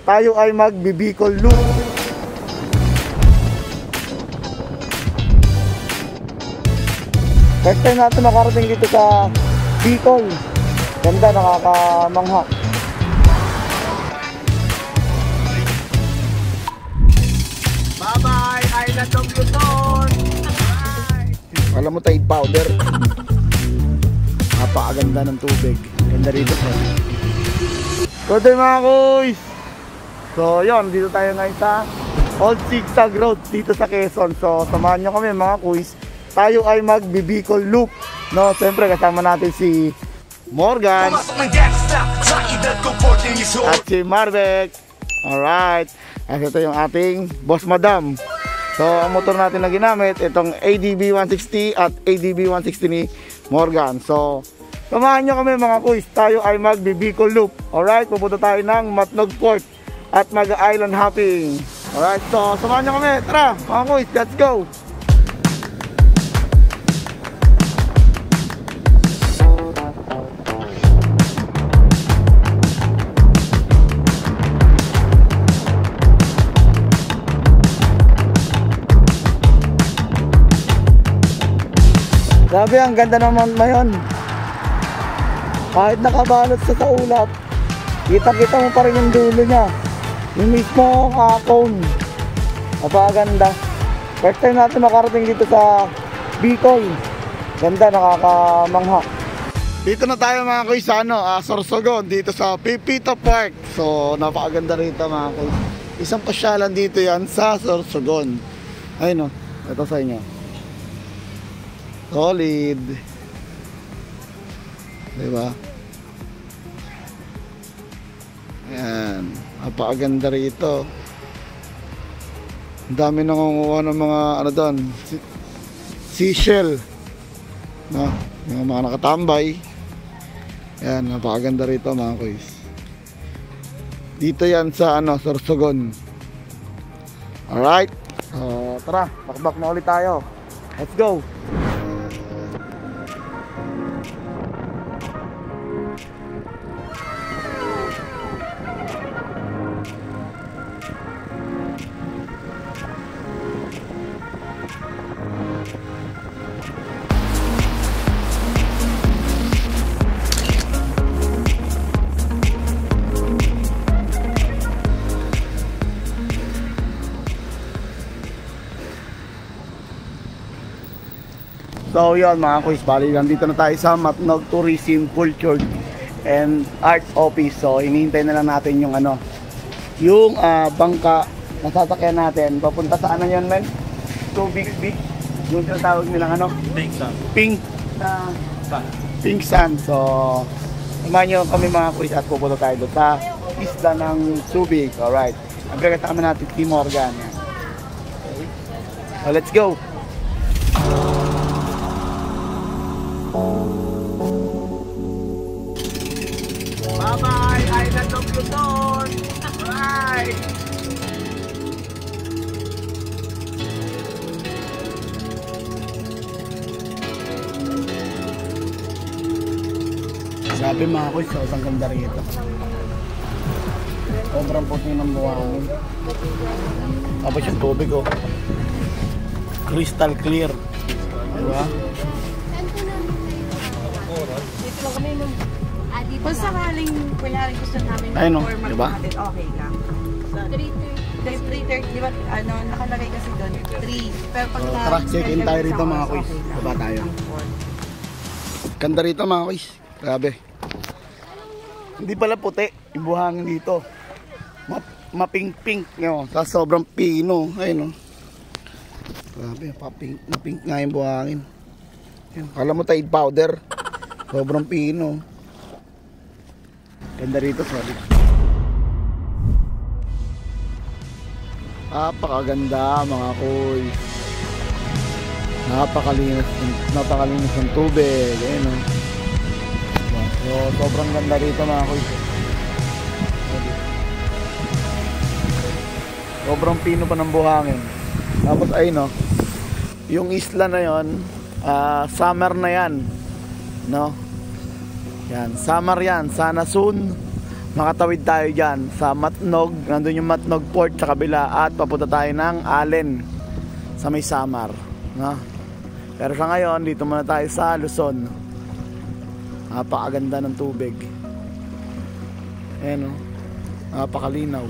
tayo ay mag-Bicol Loop. First time natin makarating dito sa Bicol. Ganda, nakakamangha. Bye-bye, Island of Luzon. Alam mo, Tide powder. Napakaganda ng tubig. Ganda rito po. Good day mga kuys. So yun, dito tayo ngayon sa Old Zigzag Road dito sa Quezon. So samahan nyo kami mga kuys. Tayo ay mag-Bicol Loop. No, siyempre kasama natin si Morgan at si Marbec. Alright. At ito yung ating boss madam. So ang motor natin na ginamit, itong ADB 160 at ADB 160 ni Morgan. So samahan nyo kami mga kuys. Tayo ay mag-Bicol Loop. Alright, pupunta tayo ng Matnog Port at mag-island hopping. Alright, so samahan nyo kami. Tara mga kuys, let's go. Grabe, ang ganda naman ngayon. Kahit nakabalot sa ulap, kita-kita mo pa rin yung dulo niya. Yung mismo cone. Napakaganda. First time natin makarating dito sa Bicol. Ganda, nakakamangha. Dito na tayo mga kuys sa Sorsogon, dito sa Pipito Park. So napakaganda rito mga kuys. Isang pasyalan dito yan sa Sorsogon. Ayun o, ito sa inyo. Solid. Diba? Ayan. Napakaganda rito. Ang dami nangunguha ng mga ano doon, seashell. No? Yung mga nakatambay. Ayan. Napakaganda rito mga kuys. Dito yan sa Sorsogon. Alright. Tara, bakbak na ulit tayo. Let's go. So yun mga kuys, bali nandito na tayo sa Matnog Tourism, Culture and Arts Office. So hinihintay na lang natin yung yung bangka na sasakyan natin. Papunta sa yun men? Tubig Beach. Yung tinatawag nilang Pink Sand. Pink Sand. So samahan nyo kami mga kuys at pupunta tayo doon sa isla ng Subic. Alright. Ang kasama natin si Morgan. Okay. So let's go. Bye-bye, Island of Luzon. Alright. Sabi mga kuys, ang ganda rito. Sobrang puti ng buhangin. Tapos yung tubig crystal clear. Diba? Dito lang kami nung kung sakaling kunyari gusto namin diba? Okay lang. 3:30, di ba? Nakalagay kasi doon 3. Pero pag tara, check-in tayo rito mga kuys. Diba tayo? Ganda rito mga kuys. Grabe. Hindi pala puti yung buhangin dito. Mapink-pink. Tapos sobrang pino. Ayun Grabe, na-pink nga yung buhangin. Kala mo Tide powder. Sobrang pino. Ganda rito, sorry. Napakaganda mga kuy. Napakalinis ng tubig. Ayun So sobrang ganda rito mga kuy. Sobrang pino pa ng buhangin. Tapos ayun yung isla na yon, summer na yan, no? Yan, summer yan. Sana soon makatawid tayo dyan sa Matnog. Nandun yung Matnog Port sa kabila at papunta tayo ng Allen sa may Samar, no? Pero sa ngayon dito muna tayo sa Luzon. Napakaganda ng tubig, ayan o, napakalinaw.